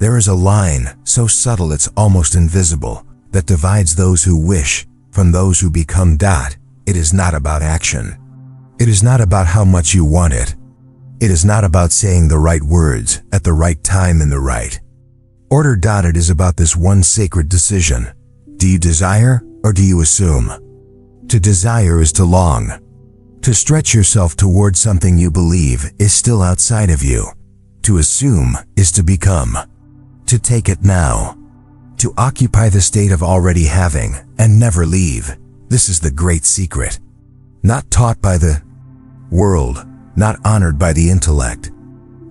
There is a line, so subtle it's almost invisible, that divides those who wish from those who become. It is not about action. It is not about how much you want it. It is not about saying the right words at the right time in the right order. It is about this one sacred decision. Do you desire or do you assume? To desire is to long. To stretch yourself towards something you believe is still outside of you. To assume is to become. To take it now. To occupy the state of already having and never leave. This is the great secret. Not taught by the world, not honored by the intellect,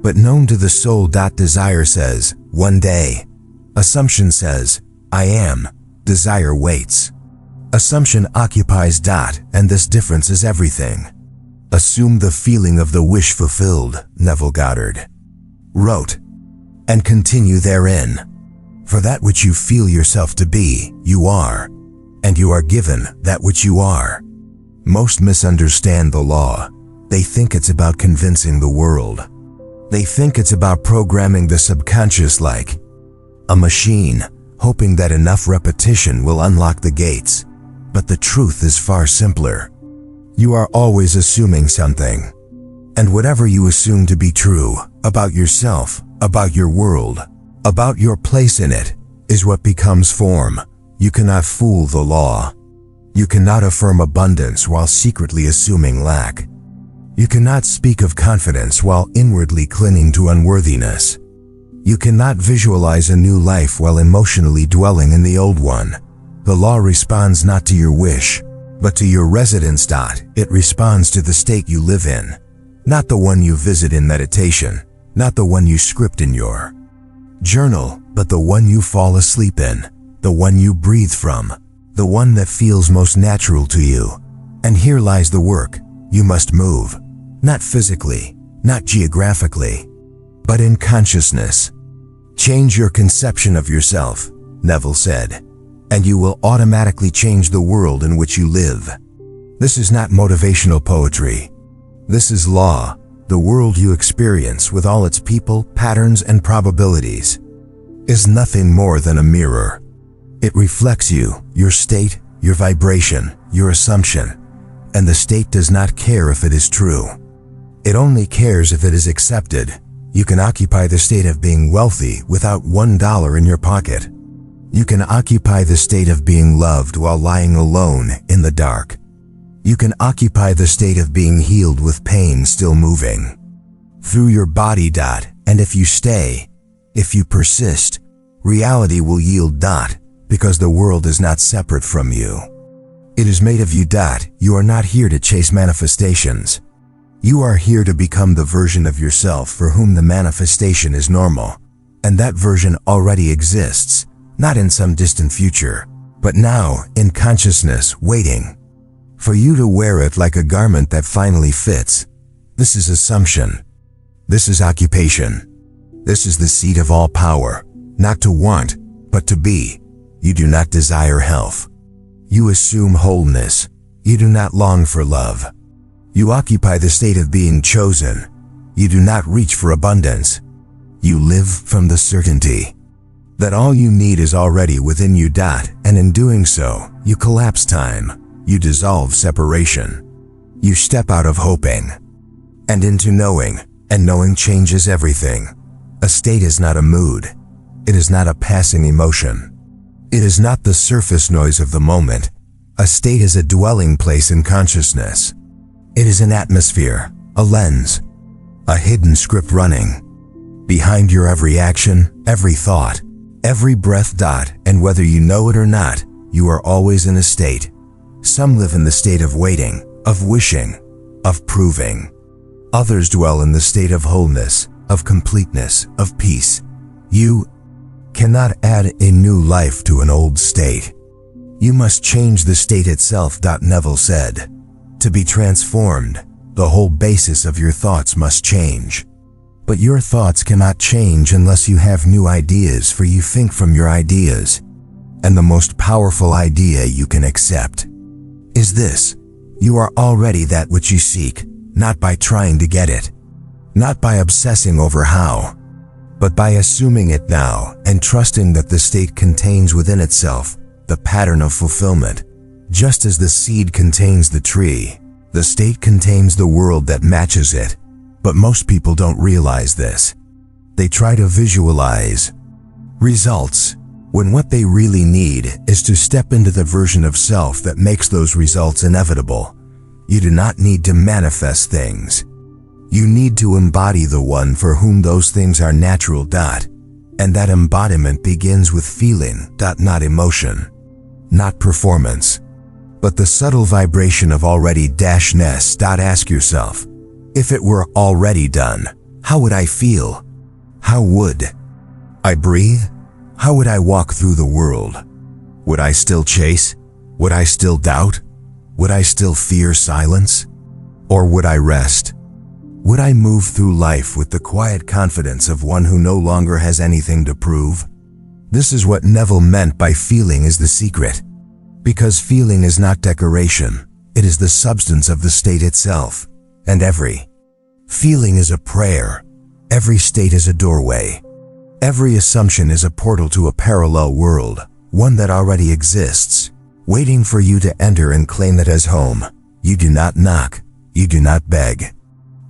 but known to the soul. Desire says, one day. Assumption says, I am. Desire waits. Assumption occupies. And this difference is everything. Assume the feeling of the wish fulfilled, Neville Goddard wrote, and continue therein. For that which you feel yourself to be, you are, and you are given that which you are. Most misunderstand the law. They think it's about convincing the world. They think it's about programming the subconscious like a machine, hoping that enough repetition will unlock the gates. But the truth is far simpler. You are always assuming something. And whatever you assume to be true about yourself, about your world, about your place in it, is what becomes form. You cannot fool the law. You cannot affirm abundance while secretly assuming lack. You cannot speak of confidence while inwardly clinging to unworthiness. You cannot visualize a new life while emotionally dwelling in the old one. The law responds not to your wish, but to your residence. It responds to the state you live in, not the one you visit in meditation, not the one you script in your journal, but the one you fall asleep in, the one you breathe from, the one that feels most natural to you. And here lies the work. You must move, not physically, not geographically, but in consciousness. Change your conception of yourself, Neville said, and you will automatically change the world in which you live. This is not motivational poetry. This is law. The world you experience with all its people, patterns, and probabilities is nothing more than a mirror. It reflects you, your state, your vibration, your assumption, and the state does not care if it is true. It only cares if it is accepted. You can occupy the state of being wealthy without $1 in your pocket. You can occupy the state of being loved while lying alone in the dark. You can occupy the state of being healed with pain still moving through your body. And if you stay, if you persist, reality will yield. Because the world is not separate from you. It is made of you. You are not here to chase manifestations. You are here to become the version of yourself for whom the manifestation is normal. And that version already exists, not in some distant future, but now in consciousness, waiting for you to wear it like a garment that finally fits. This is assumption. This is occupation. This is the seat of all power, not to want, but to be. You do not desire health. You assume wholeness. You do not long for love. You occupy the state of being chosen. You do not reach for abundance. You live from the certainty that all you need is already within you. And in doing so, you collapse time. You dissolve separation. You step out of hoping and into knowing, and knowing changes everything. A state is not a mood. It is not a passing emotion. It is not the surface noise of the moment. A state is a dwelling place in consciousness. It is an atmosphere, a lens, a hidden script running behind your every action, every thought, every breath. And whether you know it or not, you are always in a state. Some live in the state of waiting, of wishing, of proving. Others dwell in the state of wholeness, of completeness, of peace. You cannot add a new life to an old state. You must change the state itself. Neville said. To be transformed, the whole basis of your thoughts must change. But your thoughts cannot change unless you have new ideas, for you think from your ideas. And the most powerful idea you can accept is this: you are already that which you seek, not by trying to get it, not by obsessing over how, but by assuming it now and trusting that the state contains within itself the pattern of fulfillment. Just as the seed contains the tree, the state contains the world that matches it. But most people don't realize this. They try to visualize results, when what they really need is to step into the version of self that makes those results inevitable. You do not need to manifest things. You need to embody the one for whom those things are natural. And that embodiment begins with feeling. Not emotion, not performance, but the subtle vibration of already-ness. Ask yourself, if it were already done, how would I feel? How would I breathe? How would I walk through the world? Would I still chase? Would I still doubt? Would I still fear silence? Or would I rest? Would I move through life with the quiet confidence of one who no longer has anything to prove? This is what Neville meant by feeling is the secret. Because feeling is not decoration, it is the substance of the state itself. And every feeling is a prayer. Every state is a doorway. Every assumption is a portal to a parallel world, one that already exists, waiting for you to enter and claim it as home. You do not knock. You do not beg.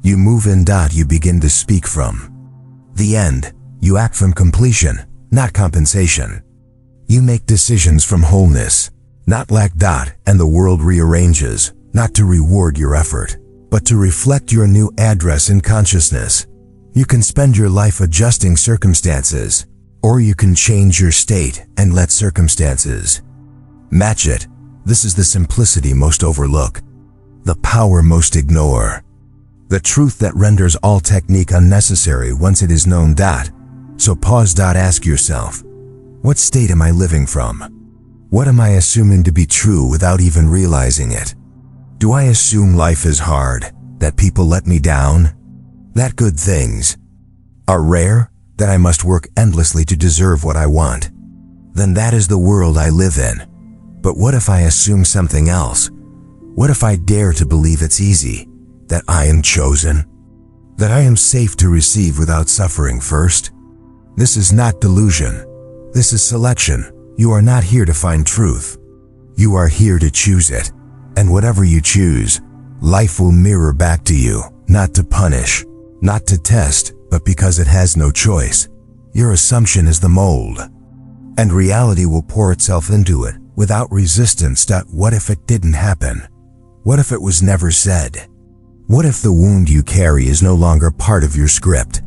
You move in. You begin to speak from the end. You act from completion, not compensation. You make decisions from wholeness, not lack. And the world rearranges, not to reward your effort, but to reflect your new address in consciousness. You can spend your life adjusting circumstances, or you can change your state and let circumstances match it. This is the simplicity most overlook, the power most ignore, the truth that renders all technique unnecessary once it is known. So pause. Ask yourself, what state am I living from? What am I assuming to be true without even realizing it? Do I assume life is hard, that people let me down, that good things are rare, that I must work endlessly to deserve what I want? Then that is the world I live in. But what if I assume something else? What if I dare to believe it's easy, that I am chosen, that I am safe to receive without suffering first? This is not delusion. This is selection. You are not here to find truth. You are here to choose it. And whatever you choose, life will mirror back to you, not to punish, not to test, but because it has no choice. Your assumption is the mold, and reality will pour itself into it without resistance. What if it didn't happen? What if it was never said? What if the wound you carry is no longer part of your script?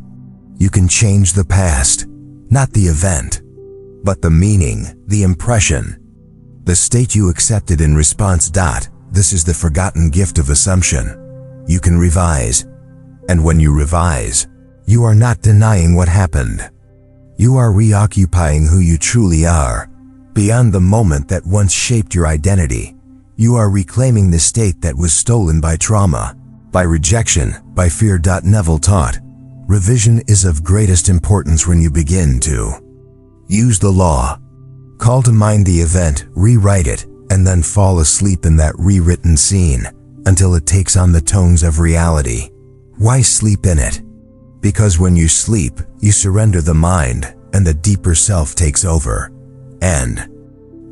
You can change the past, not the event, but the meaning, the impression, the state you accepted in response. This is the forgotten gift of assumption. You can revise, and when you revise, you are not denying what happened. You are reoccupying who you truly are, beyond the moment that once shaped your identity. You are reclaiming the state that was stolen by trauma, by rejection, by fear. Neville taught, revision is of greatest importance when you begin to use the law. Call to mind the event, rewrite it, and then fall asleep in that rewritten scene until it takes on the tones of reality. Why sleep in it? Because when you sleep, you surrender the mind, and the deeper self takes over. And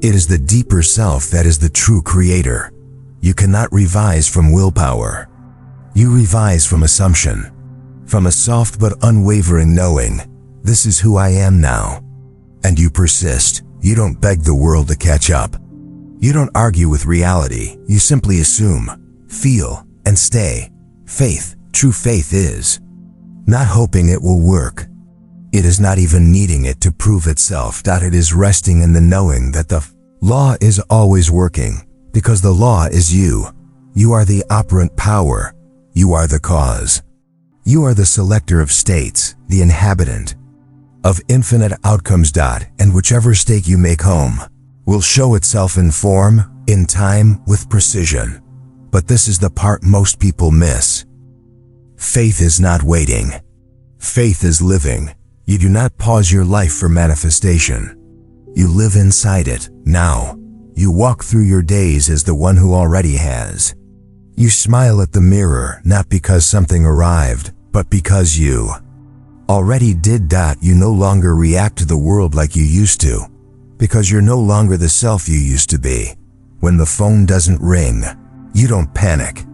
it is the deeper self that is the true creator. You cannot revise from willpower. You revise from assumption, from a soft but unwavering knowing, this is who I am now. And you persist. You don't beg the world to catch up. You don't argue with reality. You simply assume, feel, and stay. Faith, true faith is not hoping it will work. It is not even needing it to prove itself. It is resting in the knowing that the law is always working, because the law is you. You are the operant power. You are the cause. You are the selector of states, the inhabitant of infinite outcomes. And whichever state you make home will show itself in form, in time, with precision. But this is the part most people miss. Faith is not waiting. Faith is living. You do not pause your life for manifestation. You live inside it, now. You walk through your days as the one who already has. You smile at the mirror, not because something arrived, but because you already did. You no longer react to the world like you used to, because you're no longer the self you used to be. When the phone doesn't ring, you don't panic.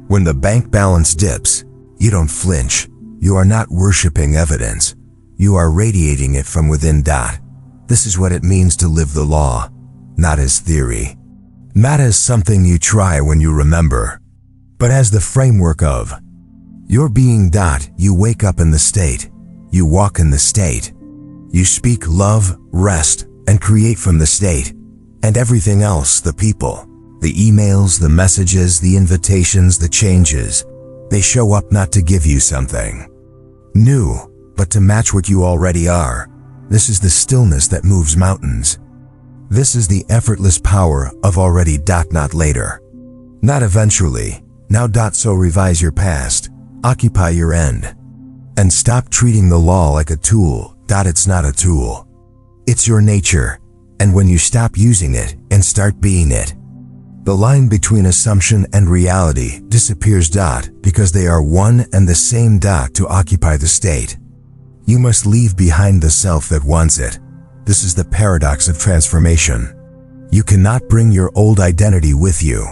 When the bank balance dips, you don't flinch. You are not worshiping evidence. You are radiating it from within. This is what it means to live the law, not as theory, not as something you try when you remember, but as the framework of your being. You wake up in the state. You walk in the state. You speak love, rest, and create from the state. And everything else, the people, the emails, the messages, the invitations, the changes, they show up not to give you something new, but to match what you already are. This is the stillness that moves mountains. This is the effortless power of already. Not later, not eventually, now. So revise your past, occupy your end, and stop treating the law like a tool. It's not a tool. It's your nature, and when you stop using it and start being it, the line between assumption and reality disappears. Because they are one and the same. To occupy the state, you must leave behind the self that wants it. This is the paradox of transformation. You cannot bring your old identity with you.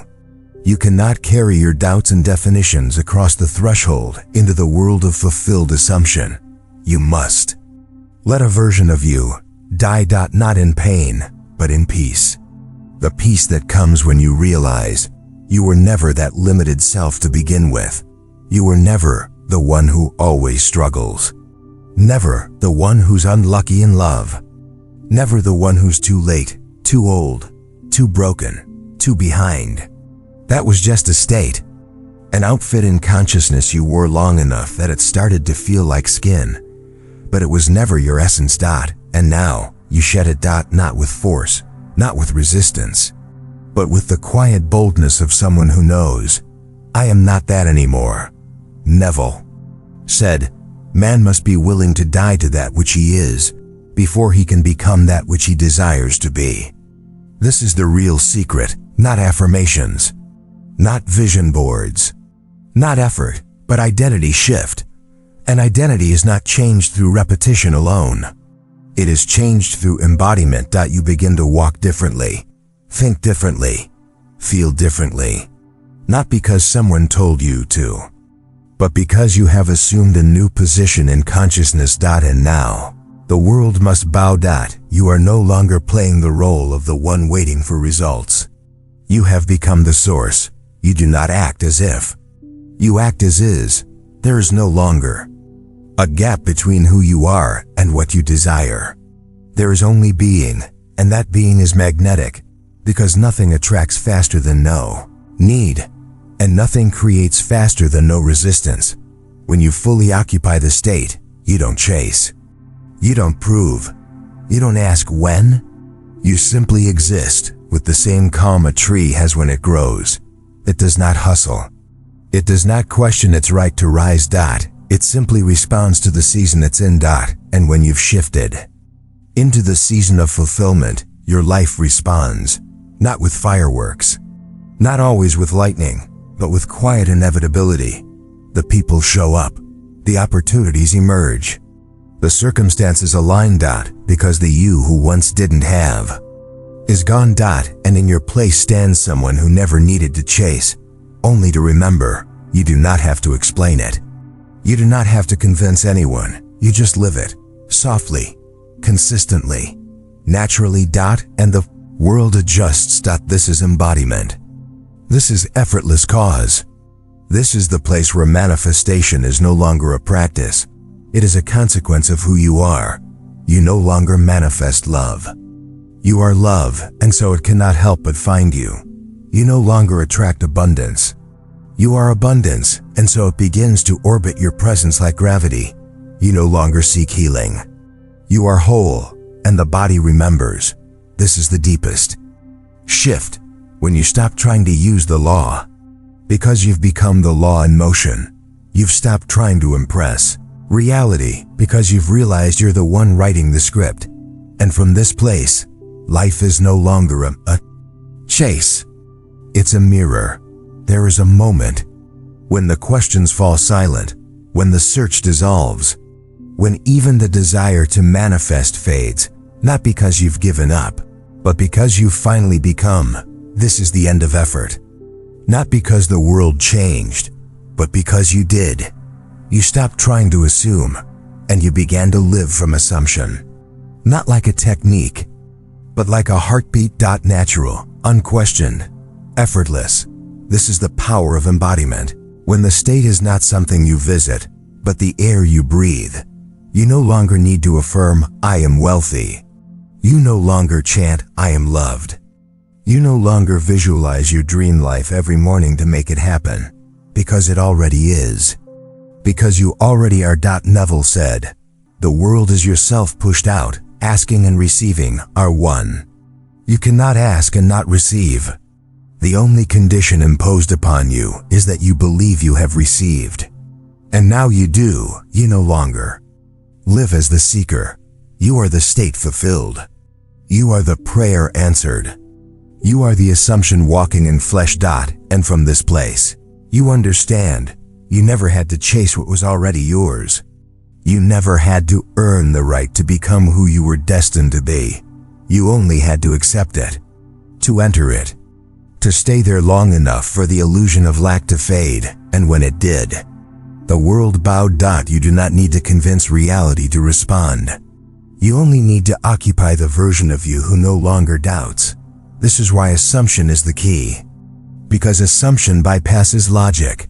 You cannot carry your doubts and definitions across the threshold into the world of fulfilled assumption. You must let a version of you die. Not in pain, but in peace. The peace that comes when you realize you were never that limited self to begin with. You were never the one who always struggles. Never the one who's unlucky in love. Never the one who's too late, too old, too broken, too behind. That was just a state, an outfit in consciousness you wore long enough that it started to feel like skin. But it was never your essence. And now you shed it. Not with force, not with resistance, but with the quiet boldness of someone who knows, I am not that anymore. Neville said, man must be willing to die to that which he is before he can become that which he desires to be. This is the real secret, not affirmations, not vision boards, not effort, but identity shift. And identity is not changed through repetition alone. It is changed through embodiment. You begin to walk differently, think differently, feel differently, not because someone told you to, but because you have assumed a new position in consciousness. And now, the world must bow. You are no longer playing the role of the one waiting for results. You have become the source. You do not act as if. You act as is. There is no longer a gap between who you are and what you desire. There is only being, and that being is magnetic, because nothing attracts faster than no need, and nothing creates faster than no resistance. When you fully occupy the state, you don't chase. You don't prove. You don't ask when. You simply exist with the same calm a tree has when it grows. It does not hustle. It does not question its right to rise. It simply responds to the season it's in. And when you've shifted into the season of fulfillment, your life responds, not with fireworks, not always with lightning, but with quiet inevitability. The people show up. The opportunities emerge. The circumstances align. Because the you who once didn't have is gone. And in your place stands someone who never needed to chase, only to remember, you do not have to explain it. You do not have to convince anyone. You just live it, softly, consistently, naturally. And the world adjusts. This is embodiment. This is effortless cause. This is the place where manifestation is no longer a practice. It is a consequence of who you are. You no longer manifest love. You are love, and so it cannot help but find you. You no longer attract abundance. You are abundance, and so it begins to orbit your presence like gravity. You no longer seek healing. You are whole, and the body remembers. This is the deepest shift, when you stop trying to use the law. Because you've become the law in motion. You've stopped trying to impress reality, because you've realized you're the one writing the script. And from this place, life is no longer a chase. It's a mirror. There is a moment when the questions fall silent, when the search dissolves, When even the desire to manifest fades, not because you've given up, but because you've finally become. This is the end of effort. Not because the world changed, but because you did. You stopped trying to assume, and you began to live from assumption. Not like a technique, but like a heartbeat. Natural, unquestioned, effortless. This is the power of embodiment. When the state is not something you visit, but the air you breathe, you no longer need to affirm, "I am wealthy." You no longer chant, "I am loved." You no longer visualize your dream life every morning to make it happen, because it already is. Because you already are. Neville said, "The world is yourself pushed out. Asking and receiving are one." You cannot ask and not receive. The only condition imposed upon you is that you believe you have received. And now you do. You no longer live as the seeker. You are the state fulfilled. You are the prayer answered. You are the assumption walking in flesh. And from this place, you understand, you never had to chase what was already yours. You never had to earn the right to become who you were destined to be. You only had to accept it, to enter it, to stay there long enough for the illusion of lack to fade, and when it did, the world bowed. You do not need to convince reality to respond. You only need to occupy the version of you who no longer doubts. This is why assumption is the key. Because assumption bypasses logic.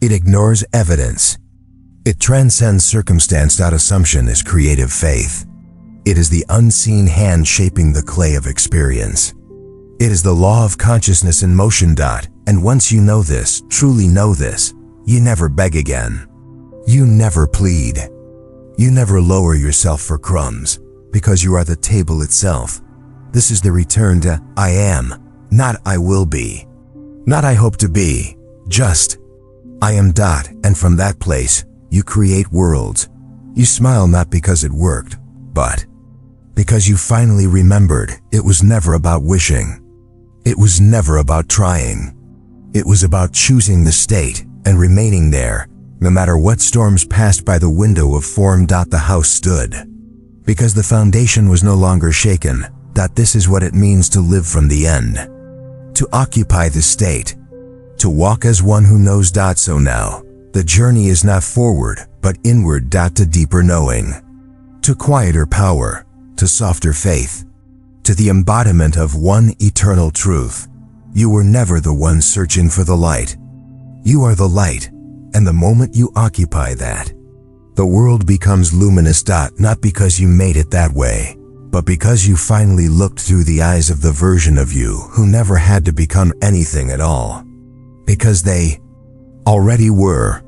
It ignores evidence. It transcends circumstance. Assumption is creative faith. It is the unseen hand shaping the clay of experience. It is the law of consciousness in motion. And once you know this, truly know this, you never beg again. You never plead. You never lower yourself for crumbs, because you are the table itself. This is the return to I am, not I will be, not I hope to be, just I am. And from that place, you create worlds. You smile not because it worked, but because you finally remembered it was never about wishing. It was never about trying. It was about choosing the state and remaining there, no matter what storms passed by the window of form. The house stood. Because the foundation was no longer shaken. This is what it means to live from the end. To occupy the state. To walk as one who knows. So now, the journey is not forward, but inward. To deeper knowing. To quieter power. To softer faith. To the embodiment of one eternal truth. You were never the one searching for the light. You are the light, and the moment you occupy that, the world becomes luminous. Not because you made it that way, but because you finally looked through the eyes of the version of you who never had to become anything at all. Because they already were.